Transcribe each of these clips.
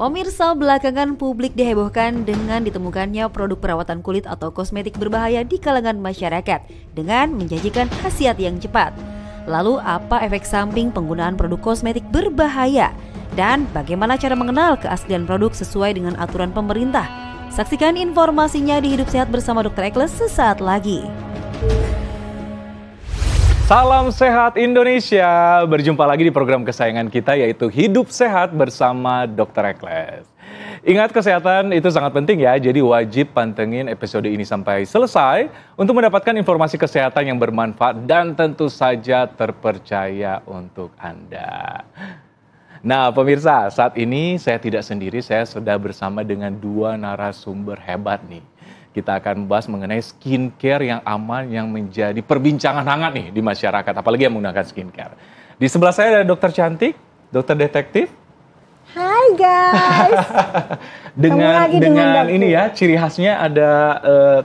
Pemirsa, belakangan publik dihebohkan dengan ditemukannya produk perawatan kulit atau kosmetik berbahaya di kalangan masyarakat dengan menjanjikan khasiat yang cepat. Lalu apa efek samping penggunaan produk kosmetik berbahaya? Dan bagaimana cara mengenal keaslian produk sesuai dengan aturan pemerintah? Saksikan informasinya di Hidup Sehat bersama Dr. Ekles sesaat lagi. Salam sehat Indonesia, berjumpa lagi di program kesayangan kita yaitu Hidup Sehat bersama Dr. Ekles. Ingat, kesehatan itu sangat penting ya, jadi wajib pantengin episode ini sampai selesai untuk mendapatkan informasi kesehatan yang bermanfaat dan tentu saja terpercaya untuk Anda. Nah pemirsa, saat ini saya tidak sendiri, saya sudah bersama dengan dua narasumber hebat nih. Kita akan membahas mengenai skincare yang aman yang menjadi perbincangan hangat nih di masyarakat, apalagi yang menggunakan skincare. Di sebelah saya ada dokter cantik, dokter detektif. Hai guys. dengan ini ya, ciri khasnya ada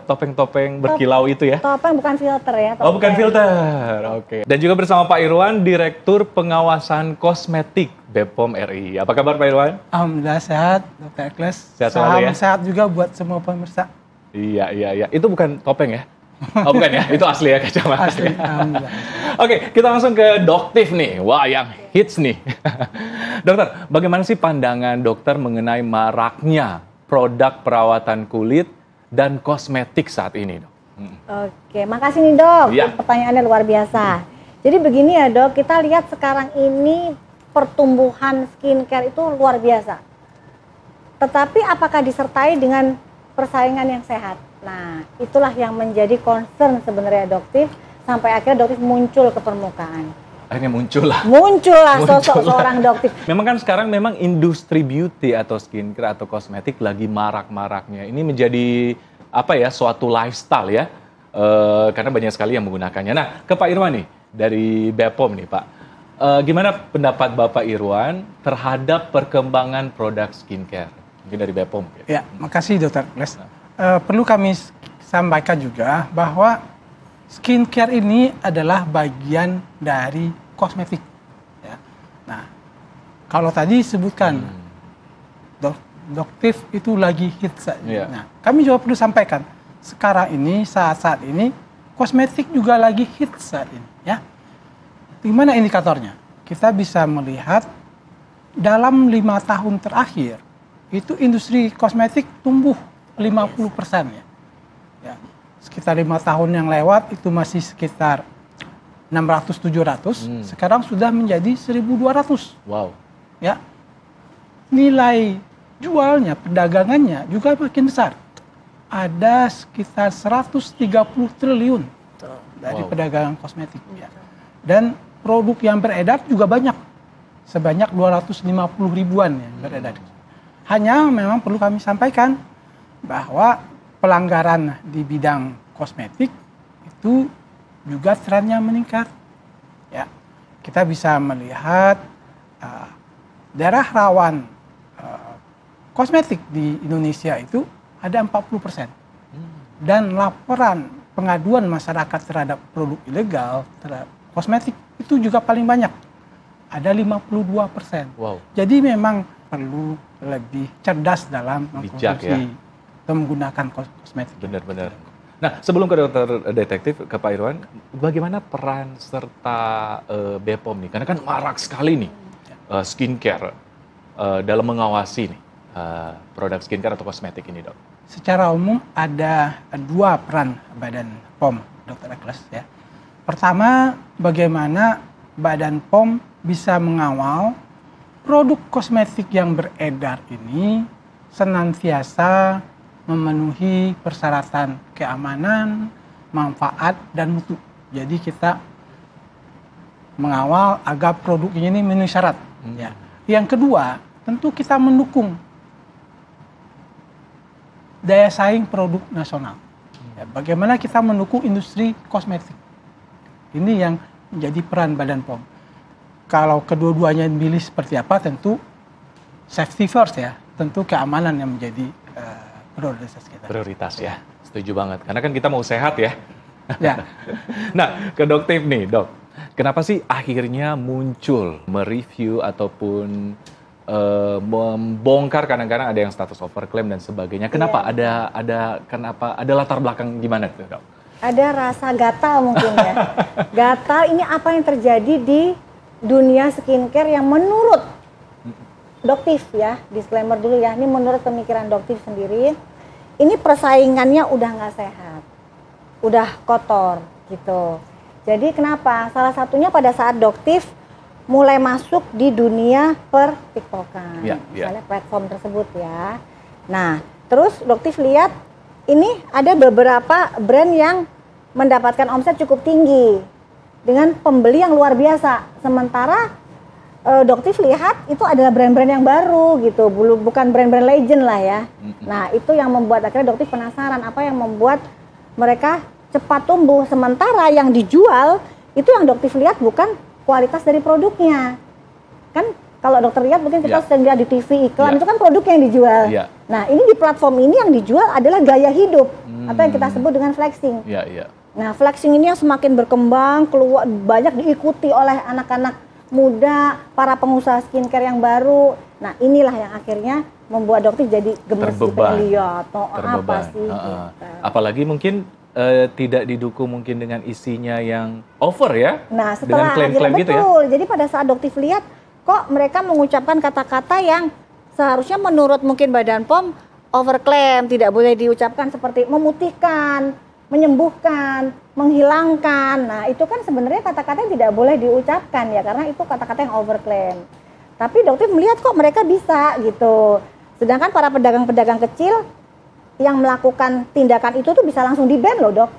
topeng-topeng berkilau itu ya. Topeng bukan filter ya. Topeng. Oh bukan filter, oke. Dan juga bersama Pak Irwan, Direktur Pengawasan Kosmetik BPOM RI. Apa kabar Pak Irwan? Alhamdulillah sehat, Dr. Ekles. Sehat selalu ya. Sehat juga buat semua pemirsa. Iya. Itu bukan topeng ya? Oh bukan ya, itu asli ya kacamata. Asli, alhamdulillah. Oke, kita langsung ke doktif nih. Wah, yang hits nih. Dokter, bagaimana sih pandangan dokter mengenai maraknya produk perawatan kulit dan kosmetik saat ini, Dok? Oke, makasih nih Dok. Ya. Pertanyaannya luar biasa. Jadi begini ya Dok, kita lihat sekarang ini pertumbuhan skincare itu luar biasa. Tetapi apakah disertai dengan persaingan yang sehat? Nah, itulah yang menjadi concern sebenarnya doktif, sampai akhirnya doktif muncul ke permukaan. Akhirnya muncullah Sosok seorang doktif. Memang kan sekarang memang industri beauty atau skincare atau kosmetik lagi marak-maraknya. Ini menjadi apa ya, suatu lifestyle ya, karena banyak sekali yang menggunakannya. Nah, ke Pak Irwan nih, dari BPOM nih Pak. Gimana pendapat Bapak Irwan terhadap perkembangan produk skincare? Mungkin dari BPOM. Ya, makasih Dr. Ekles. Perlu kami sampaikan juga bahwa skincare ini adalah bagian dari kosmetik. Ya. Nah, kalau tadi sebutkan doktif itu lagi hits. Yeah. Nah, kami juga perlu sampaikan sekarang ini saat ini kosmetik juga lagi hits saat ini. Ya, gimana indikatornya? Kita bisa melihat dalam 5 tahun terakhir itu industri kosmetik tumbuh 50% ya. Sekitar 5 tahun yang lewat itu masih sekitar 600-700, sekarang sudah menjadi 1.200. Wow. Ya. Nilai jualnya, perdagangannya juga makin besar. Ada sekitar 130 triliun dari perdagangan kosmetik. Ya. Dan produk yang beredar juga banyak, sebanyak 250 ribuan yang beredar. Hanya memang perlu kami sampaikan bahwa pelanggaran di bidang kosmetik itu juga trennya meningkat. Ya, kita bisa melihat daerah rawan kosmetik di Indonesia itu ada 40%. Dan laporan pengaduan masyarakat terhadap produk ilegal terhadap kosmetik itu juga paling banyak, ada 52%. Wow. Jadi memang perlu lebih cerdas dalam ya? mengkonsumsi atau menggunakan kosmetik. Benar-benar. Nah, sebelum ke dokter detektif, ke Pak Irwan, bagaimana peran serta BPOM nih? Karena kan marak sekali nih skincare dalam mengawasi nih produk skincare atau kosmetik ini, Dok. Secara umum ada 2 peran Badan POM, Dr. Ekles ya. Pertama, bagaimana Badan POM bisa mengawal produk kosmetik yang beredar ini senantiasa memenuhi persyaratan keamanan, manfaat, dan mutu. Jadi kita mengawal agar produk ini memenuhi syarat. Ya. Yang kedua, tentu kita mendukung daya saing produk nasional. Ya, bagaimana kita mendukung industri kosmetik. Ini yang menjadi peran Badan POM. Kalau kedua-duanya milih seperti apa, tentu safety first ya, tentu keamanan yang menjadi prioritas kita. Prioritas ya, setuju banget. Karena kan kita mau sehat ya. Ya. Nah, ke Dok Tiff nih, Dok. Kenapa sih akhirnya muncul mereview ataupun membongkar kadang-kadang ada yang status overclaim dan sebagainya. Kenapa ada latar belakang gimana tuh, Dok? Ada rasa gatal mungkin ya. Gatal ini apa yang terjadi di dunia skincare yang menurut Dok Tiff ya, disclaimer dulu ya, ini menurut pemikiran Dok Tiff sendiri, ini persaingannya udah nggak sehat, udah kotor gitu. Jadi kenapa? Salah satunya pada saat Dok Tiff mulai masuk di dunia per-tiktokan, misalnya platform tersebut ya. Nah, terus Dok Tiff lihat ini ada beberapa brand yang mendapatkan omset cukup tinggi dengan pembeli yang luar biasa. Sementara Dok Tiff lihat itu adalah brand-brand yang baru gitu, bukan brand-brand legend lah ya. Nah, itu yang membuat akhirnya Dok Tiff penasaran apa yang membuat mereka cepat tumbuh. Sementara yang dijual itu yang Dok Tiff lihat bukan kualitas dari produknya. Kan kalau dokter lihat mungkin kita sering lihat di TV iklan itu kan produk yang dijual. Nah, ini di platform ini yang dijual adalah gaya hidup atau yang kita sebut dengan flexing. Nah, flexing ini yang semakin berkembang, keluar banyak diikuti oleh anak-anak muda, para pengusaha skincare yang baru. Nah, inilah yang akhirnya membuat Dok Tiff jadi gemes gitu lihat apa sih. Gitu. Apalagi mungkin tidak didukung mungkin dengan isinya yang over ya. Nah, setelah klaim-klaim gitu ya. Jadi pada saat Dok Tiff lihat kok mereka mengucapkan kata-kata yang seharusnya menurut mungkin Badan POM overclaim, tidak boleh diucapkan seperti memutihkan, menyembuhkan, menghilangkan. Nah, itu kan sebenarnya kata-kata yang tidak boleh diucapkan ya, karena itu kata-kata yang overclaim. Tapi Dok Tiff melihat kok mereka bisa gitu. Sedangkan para pedagang-pedagang kecil yang melakukan tindakan itu tuh bisa langsung di-ban loh, Dok.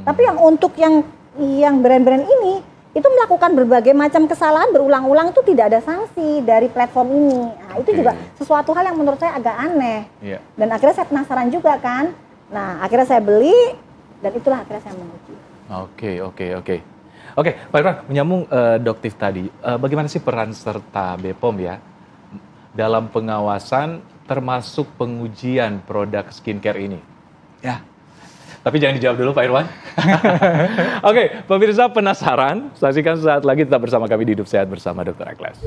Tapi yang untuk yang brand-brand ini itu melakukan berbagai macam kesalahan berulang-ulang itu tidak ada sanksi dari platform ini. Nah, itu juga sesuatu hal yang menurut saya agak aneh. Dan akhirnya saya penasaran juga kan. Nah, akhirnya saya beli dan itulah akhirnya saya menguji. Oke, Pak Irwan, menyambung Dok Tiff tadi, bagaimana sih peran serta BPOM ya dalam pengawasan termasuk pengujian produk skincare ini? Ya. Tapi jangan dijawab dulu Pak Irwan. Oke, pemirsa penasaran? Saksikan saat lagi tetap bersama kami di Hidup Sehat bersama Dr. Ekles.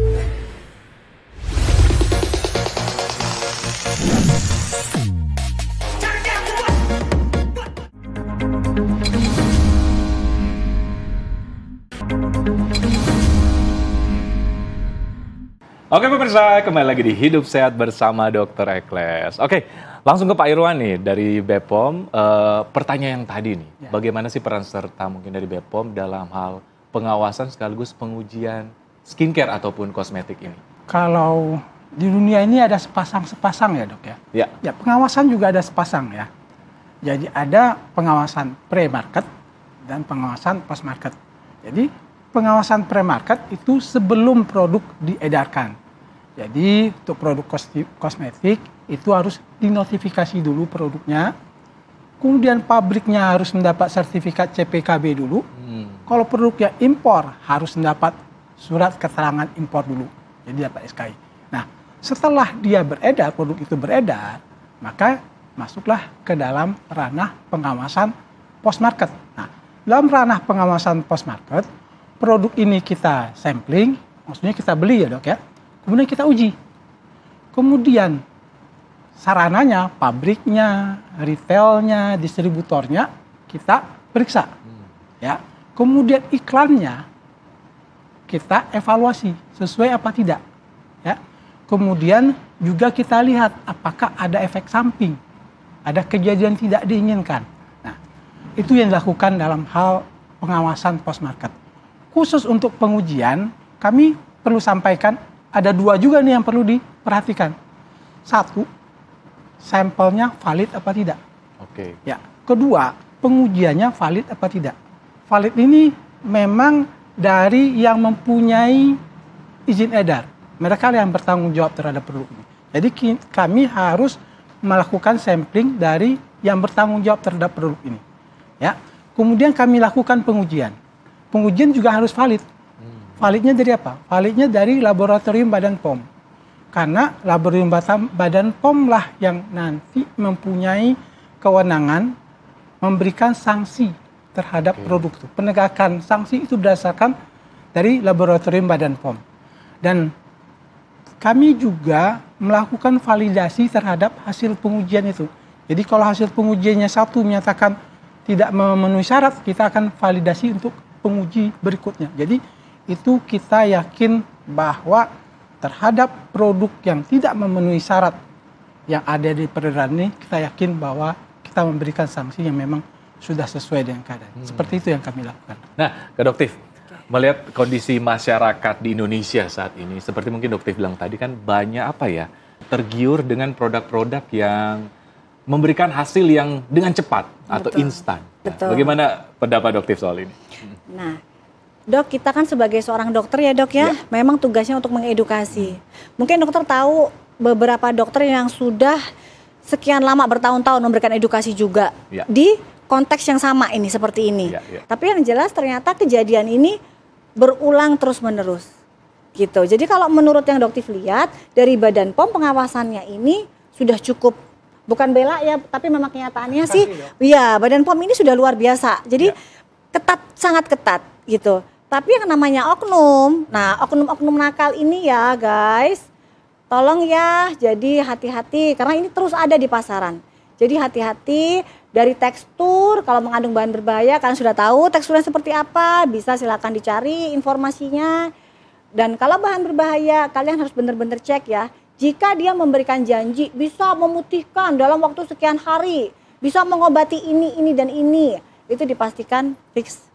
Oke pemirsa, kembali lagi di Hidup Sehat bersama Dr. Ekles. Oke, langsung ke Pak Irwan nih dari BPOM. Pertanyaan yang tadi nih, bagaimana sih peran serta mungkin dari BPOM dalam hal pengawasan sekaligus pengujian skincare ataupun kosmetik ini? Kalau di dunia ini ada sepasang-sepasang ya Dok ya? Ya, pengawasan juga ada sepasang ya. Jadi ada pengawasan pre-market dan pengawasan post-market. Jadi pengawasan pre-market itu sebelum produk diedarkan. Jadi untuk produk kosmetik itu harus dinotifikasi dulu produknya. Kemudian pabriknya harus mendapat sertifikat CPKB dulu. Kalau produknya impor harus mendapat surat keterangan impor dulu. Jadi dapat SKI. Nah, setelah dia beredar, produk itu beredar, maka masuklah ke dalam ranah pengawasan post-market. Nah, dalam ranah pengawasan post-market, produk ini kita sampling, maksudnya kita beli ya Dok ya, kemudian kita uji. Kemudian sarananya, pabriknya, retailnya, distributornya kita periksa. Ya. Kemudian iklannya kita evaluasi sesuai apa tidak. Ya. Kemudian juga kita lihat apakah ada efek samping, ada kejadian tidak diinginkan. Nah, itu yang dilakukan dalam hal pengawasan post-market. Khusus untuk pengujian, kami perlu sampaikan ada dua juga nih yang perlu diperhatikan. Satu, sampelnya valid apa tidak. Ya. Kedua, pengujiannya valid apa tidak. Valid ini memang dari yang mempunyai izin edar. Mereka yang bertanggung jawab terhadap produk ini. Jadi kami harus melakukan sampling dari yang bertanggung jawab terhadap produk ini. Ya. Kemudian kami lakukan pengujian. pengujian juga harus valid. Validnya dari apa? Validnya dari laboratorium Badan POM. Karena laboratorium Badan POM lah yang nanti mempunyai kewenangan memberikan sanksi terhadap produk itu. Penegakan sanksi itu berdasarkan dari laboratorium Badan POM. Dan kami juga melakukan validasi terhadap hasil pengujian itu. Jadi kalau hasil pengujiannya satu menyatakan tidak memenuhi syarat, kita akan validasi untuk penguji berikutnya. Jadi itu kita yakin bahwa terhadap produk yang tidak memenuhi syarat yang ada di peredaran ini, kita yakin bahwa kita memberikan sanksi yang memang sudah sesuai dengan keadaan. Seperti itu yang kami lakukan. Nah, Kak Doktif, melihat kondisi masyarakat di Indonesia saat ini, seperti mungkin Doktif bilang tadi kan banyak tergiur dengan produk-produk yang memberikan hasil yang dengan cepat atau instan. Nah, bagaimana pendapat Doktif soal ini? Nah, Dok, kita kan sebagai seorang dokter ya dok ya, memang tugasnya untuk mengedukasi. Mungkin dokter tahu beberapa dokter yang sudah sekian lama bertahun-tahun memberikan edukasi juga di konteks yang sama ini seperti ini. Tapi yang jelas ternyata kejadian ini berulang terus-menerus gitu. Jadi kalau menurut yang Doktif lihat dari Badan POM pengawasannya ini sudah cukup, bukan bela ya, tapi memang kenyataannya sih, ya Badan POM ini sudah luar biasa. Jadi ketat, sangat ketat gitu. Tapi yang namanya oknum, nah oknum-oknum nakal ini ya guys, tolong ya jadi hati-hati karena ini terus ada di pasaran. Jadi hati-hati dari tekstur, kalau mengandung bahan berbahaya kalian sudah tahu teksturnya seperti apa, bisa silakan dicari informasinya. Dan kalau bahan berbahaya kalian harus benar-benar cek ya. Jika dia memberikan janji bisa memutihkan dalam waktu sekian hari, bisa mengobati ini dan ini, itu dipastikan fix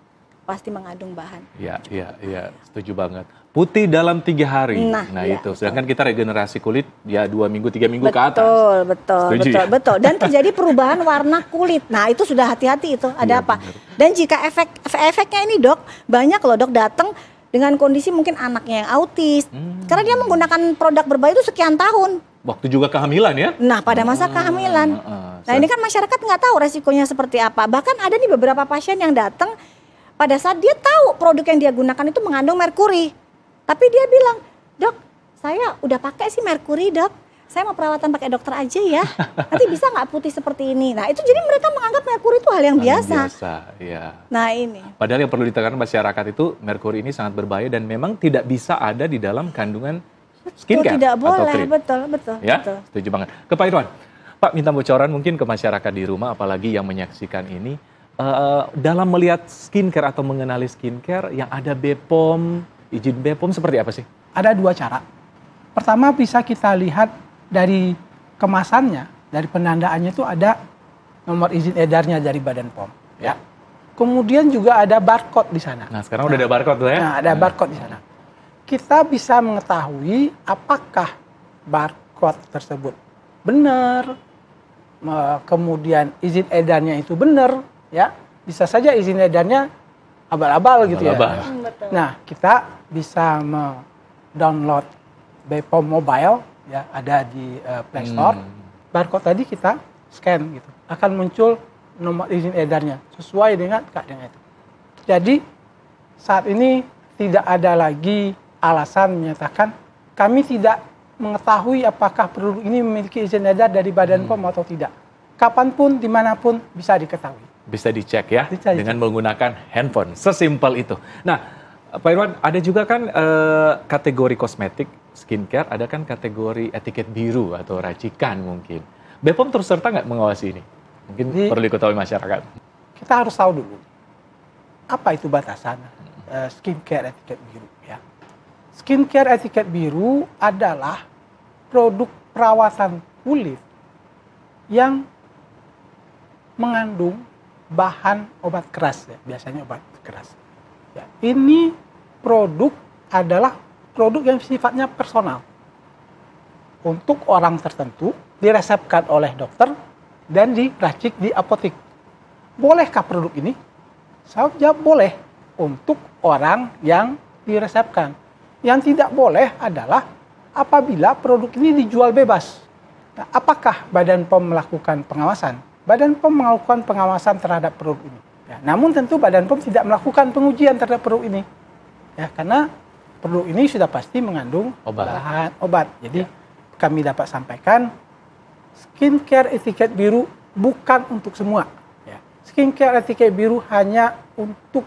pasti mengandung bahan. Iya, setuju banget. Putih dalam 3 hari. Nah itu. Sedangkan kita regenerasi kulit ya 2 minggu, 3 minggu ke atas. Betul. Dan terjadi perubahan warna kulit. Nah itu sudah hati-hati itu. Ada apa? Bener. Dan jika efeknya ini dok, banyak loh dok datang dengan kondisi mungkin anaknya yang autis. Karena dia menggunakan produk berbahaya itu sekian tahun. Waktu juga kehamilan ya? Nah pada masa kehamilan. Nah ini kan masyarakat nggak tahu resikonya seperti apa. Bahkan ada nih beberapa pasien yang datang pada saat dia tahu produk yang dia gunakan itu mengandung merkuri. Tapi dia bilang, dok saya udah pakai sih merkuri dok. Saya mau perawatan pakai dokter aja ya. Nanti bisa nggak putih seperti ini. Nah itu jadi mereka menganggap merkuri itu hal yang biasa. Ya. Nah ini. Padahal yang perlu ditekankan masyarakat itu merkuri ini sangat berbahaya dan memang tidak bisa ada di dalam kandungan skincare. Tidak boleh, atau krim. Betul. Ya, setuju banget. Ke Pak Irwan, Pak minta bocoran mungkin ke masyarakat di rumah apalagi yang menyaksikan ini. Dalam melihat skincare atau mengenali skincare yang ada BPOM, izin BPOM seperti apa sih? Ada 2 cara. Pertama bisa kita lihat dari kemasannya, dari penandaannya itu ada nomor izin edarnya dari Badan POM. Ya. Kemudian juga ada barcode di sana. Nah sekarang udah ada barcode tuh ya? Nah ada barcode di sana. Kita bisa mengetahui apakah barcode tersebut benar, kemudian izin edarnya itu benar. Ya, bisa saja izin edarnya abal-abal gitu ya. Nah, kita bisa download BPOM Mobile ya, ada di Play Store. Barcode tadi kita scan gitu. Akan muncul nomor izin edarnya sesuai dengan keadaan itu. Jadi saat ini tidak ada lagi alasan menyatakan kami tidak mengetahui apakah produk ini memiliki izin edar dari Badan POM atau tidak. Kapanpun, dimanapun bisa diketahui. Bisa dicek ya dengan menggunakan handphone. Sesimpel itu. Nah, Pak Irwan, ada juga kan kategori kosmetik, skincare, ada kan kategori etiket biru atau racikan mungkin. BPOM terus serta nggak mengawasi ini? Mungkin perlu diketahui masyarakat. Kita harus tahu dulu, apa itu batasan skincare etiket biru ya. Skincare etiket biru adalah produk perawatan kulit yang mengandung bahan obat keras ya, biasanya obat keras. Ya, ini produk adalah produk yang sifatnya personal. Untuk orang tertentu diresepkan oleh dokter dan diracik di apotek. Bolehkah produk ini? Saya jawab boleh untuk orang yang diresepkan. Yang tidak boleh adalah apabila produk ini dijual bebas. Nah, apakah Badan POM melakukan pengawasan? Badan POM melakukan pengawasan terhadap produk ini. Ya, namun tentu Badan POM tidak melakukan pengujian terhadap produk ini, ya karena produk ini sudah pasti mengandung bahan obat. Jadi kami dapat sampaikan skincare etiket biru bukan untuk semua. Ya. Skincare etiket biru hanya untuk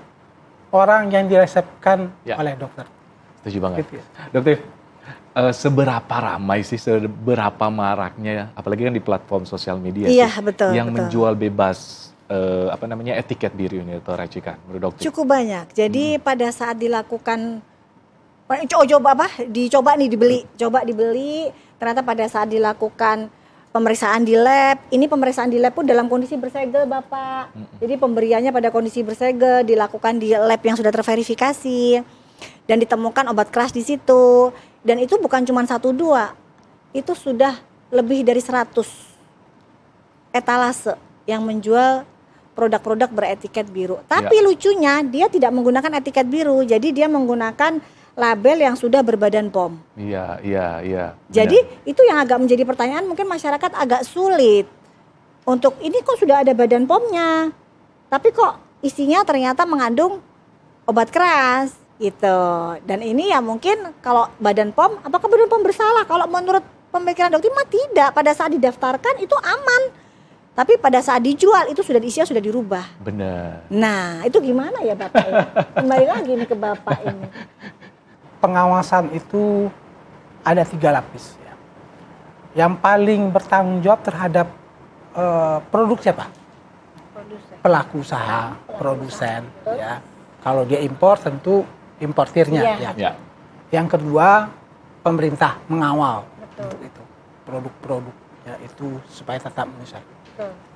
orang yang diresepkan oleh dokter. Setuju banget. Gitu ya. Dokter, seberapa ramai sih, seberapa maraknya, apalagi kan di platform sosial media yang menjual bebas etiket biru ini atau racikan menurut dokter? Cukup banyak. Jadi pada saat dilakukan dicoba nih dibeli, ternyata pada saat dilakukan pemeriksaan di lab, ini pemeriksaan di lab pun dalam kondisi bersegel Bapak. Jadi pemberiannya pada kondisi bersegel, dilakukan di lab yang sudah terverifikasi dan ditemukan obat keras di situ. Dan itu bukan cuma 1-2, itu sudah lebih dari 100 etalase yang menjual produk-produk beretiket biru. Tapi lucunya dia tidak menggunakan etiket biru, jadi dia menggunakan label yang sudah berbadan POM. Iya. Jadi itu yang agak menjadi pertanyaan, mungkin masyarakat agak sulit. Untuk ini kok sudah ada badan POM-nya, tapi kok isinya ternyata mengandung obat keras gitu. Dan ini ya mungkin kalau badan POM, apakah badan POM bersalah? Kalau menurut pemikiran dokter mah tidak, pada saat didaftarkan itu aman. Tapi pada saat dijual itu isinya sudah dirubah. Benar. Nah itu gimana ya Bapak ini? Kembali lagi nih ke Bapak ini. Pengawasan itu ada 3 lapis. Ya. Yang paling bertanggung jawab terhadap produk siapa? Pelaku usaha, produsen. Ya. Kalau dia impor tentu importirnya. Ya. Yang kedua pemerintah mengawal untuk itu produk-produk ya itu supaya tetap memenuhi.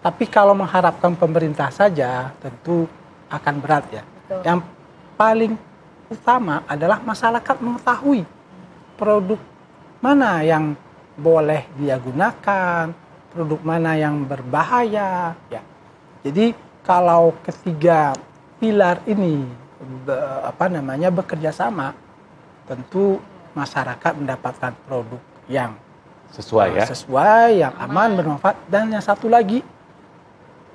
Tapi kalau mengharapkan pemerintah saja tentu akan berat ya. Yang paling utama adalah masyarakat mengetahui produk mana yang boleh dia gunakan, produk mana yang berbahaya ya. Jadi kalau ketiga pilar ini bekerja sama, tentu masyarakat mendapatkan produk yang sesuai, yang aman, bermanfaat, dan yang satu lagi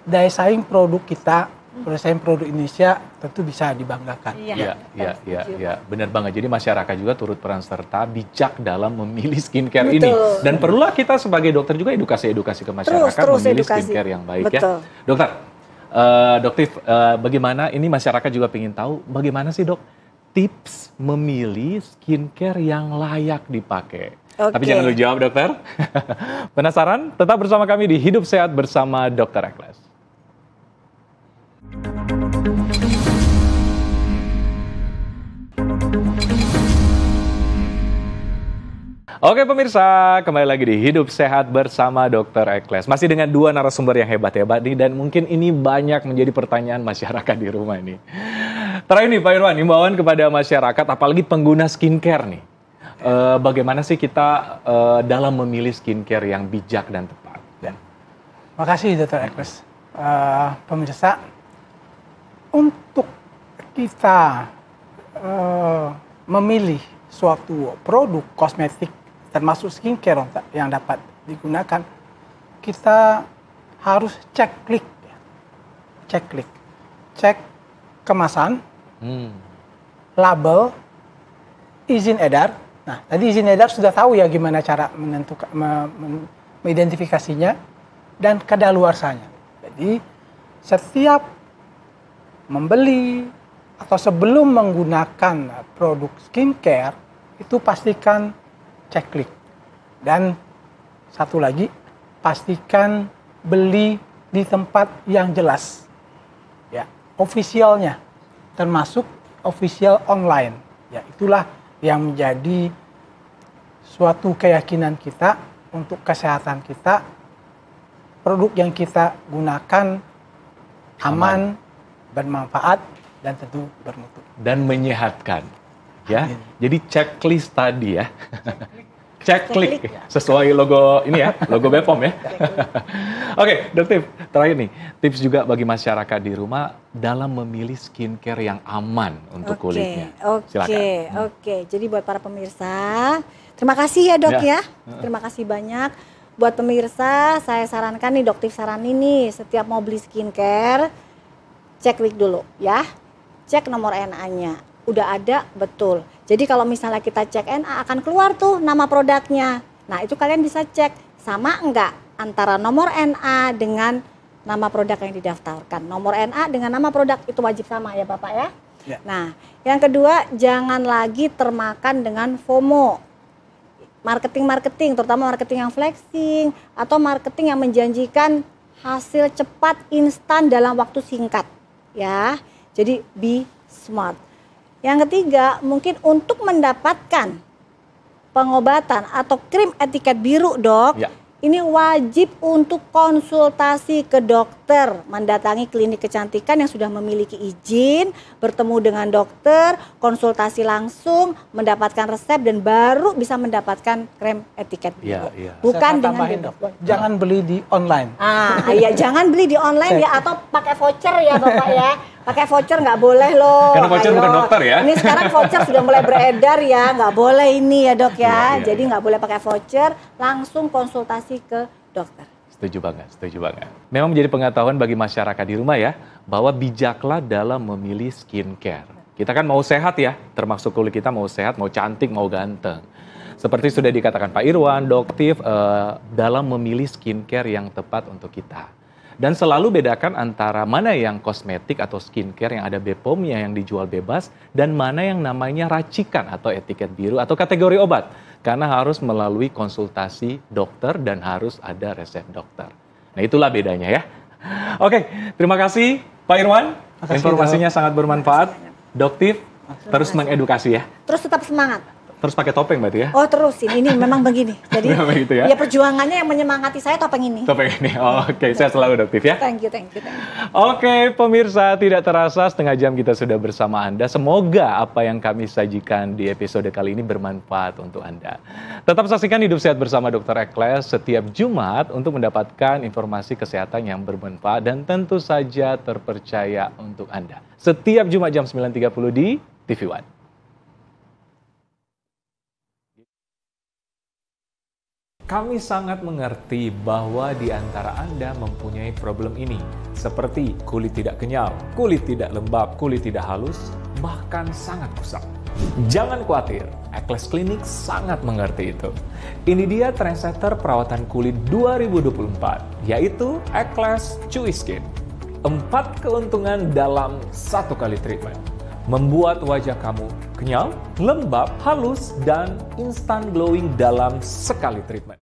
daya saing produk kita, daya saing produk Indonesia tentu bisa dibanggakan. Iya, benar banget. Jadi masyarakat juga turut peran serta bijak dalam memilih skincare ini. Dan perlulah kita sebagai dokter juga edukasi ke masyarakat memilih skincare yang baik ya. Dokter, bagaimana ini masyarakat juga ingin tahu bagaimana sih dok tips memilih skincare yang layak dipakai. Tapi jangan dulu jawab dokter. Penasaran? Tetap bersama kami di Hidup Sehat bersama Dr. Ekles. Oke pemirsa, kembali lagi di Hidup Sehat bersama Dr. Ekles. Masih dengan 2 narasumber yang hebat-hebat nih, dan mungkin ini banyak menjadi pertanyaan masyarakat di rumah ini. Terakhir nih Pak Irwan, himbauan kepada masyarakat, apalagi pengguna skincare nih. Bagaimana sih kita dalam memilih skincare yang bijak dan tepat? Makasih Dr. Ekles. Pemirsa, untuk kita memilih suatu produk kosmetik termasuk skincare yang dapat digunakan, kita harus cek kemasan, label, izin edar. Nah, tadi izin edar sudah tahu ya gimana cara menentukan, mengidentifikasinya, dan kadaluarsanya. Jadi setiap membeli atau sebelum menggunakan produk skincare itu pastikan ceklik. Dan satu lagi, pastikan beli di tempat yang jelas. Ya, officialnya, termasuk official online. Ya, itulah yang menjadi suatu keyakinan kita untuk kesehatan kita, produk yang kita gunakan aman, bermanfaat, dan tentu bermutu. Dan menyehatkan. Ya, jadi checklist tadi ya. Ceklik sesuai logo ini ya, logo Bepom ya. Oke, dokter, terakhir nih, tips juga bagi masyarakat di rumah dalam memilih skincare yang aman untuk kulitnya. Oke. Jadi buat para pemirsa, terima kasih ya dok ya. Terima kasih banyak. Buat pemirsa, saya sarankan nih, dokter saranin nih, setiap mau beli skincare, cek klik dulu ya. Cek nomor NA-nya. Udah ada, betul. Jadi kalau misalnya kita cek NA akan keluar tuh nama produknya. Nah, itu kalian bisa cek sama enggak antara nomor NA dengan nama produk yang didaftarkan. Nomor NA dengan nama produk itu wajib sama ya Bapak ya. Ya. Nah, yang kedua jangan lagi termakan dengan FOMO. Marketing, terutama marketing yang flexing atau marketing yang menjanjikan hasil cepat instan dalam waktu singkat ya. Jadi be smart. Yang ketiga, mungkin untuk mendapatkan pengobatan atau krim etiket biru, Dok. Ya. Ini wajib untuk konsultasi ke dokter, mendatangi klinik kecantikan yang sudah memiliki izin, bertemu dengan dokter, konsultasi langsung, mendapatkan resep dan baru bisa mendapatkan krem etiket biru. Iya. Bukan Saya dengan tambahin, di Dok. Jangan beli di online. Iya, jangan beli di online ya, atau pakai voucher ya Bapak ya. Pakai voucher nggak boleh loh. Karena voucher bukan dokter ya. Ini sekarang voucher sudah mulai beredar ya, nggak boleh ini ya Dok ya. Iya. Jadi nggak boleh pakai voucher, langsung konsultasi ke dokter. Setuju banget. Memang menjadi pengetahuan bagi masyarakat di rumah ya, bahwa bijaklah dalam memilih skincare. Kita kan mau sehat ya, termasuk kulit kita mau sehat, mau cantik, mau ganteng. Seperti sudah dikatakan Pak Irwan, Doktif, dalam memilih skincare yang tepat untuk kita. Dan selalu bedakan antara mana yang kosmetik atau skincare yang ada BPOM-nya yang dijual bebas dan mana yang namanya racikan atau etiket biru atau kategori obat. Karena harus melalui konsultasi dokter dan harus ada resep dokter. Nah itulah bedanya ya. Oke, terima kasih Pak Irwan. Informasinya sangat bermanfaat. Doktif terus mengedukasi ya. Terus tetap semangat. Terus pakai topeng berarti ya? Oh terus, ini memang begini. Jadi Memang gitu ya? ya perjuangannya yang menyemangati saya topeng ini. Topeng ini, oke. Saya selalu Doktif ya. Thank you. Oke, pemirsa, tidak terasa setengah jam kita sudah bersama Anda. Semoga apa yang kami sajikan di episode kali ini bermanfaat untuk Anda. Tetap saksikan Hidup Sehat bersama Dr. Ekles setiap Jumat untuk mendapatkan informasi kesehatan yang bermanfaat dan tentu saja terpercaya untuk Anda. Setiap Jumat jam 9.30 di TV One. Kami sangat mengerti bahwa di antara Anda mempunyai problem ini, seperti kulit tidak kenyal, kulit tidak lembab, kulit tidak halus, bahkan sangat kusam. Jangan khawatir, Ekles Klinik sangat mengerti itu. Ini dia trendsetter perawatan kulit 2024, yaitu Ekles Chewy Skin. 4 keuntungan dalam 1 kali treatment. Membuat wajah kamu kenyal, lembab, halus, dan instant glowing dalam sekali treatment.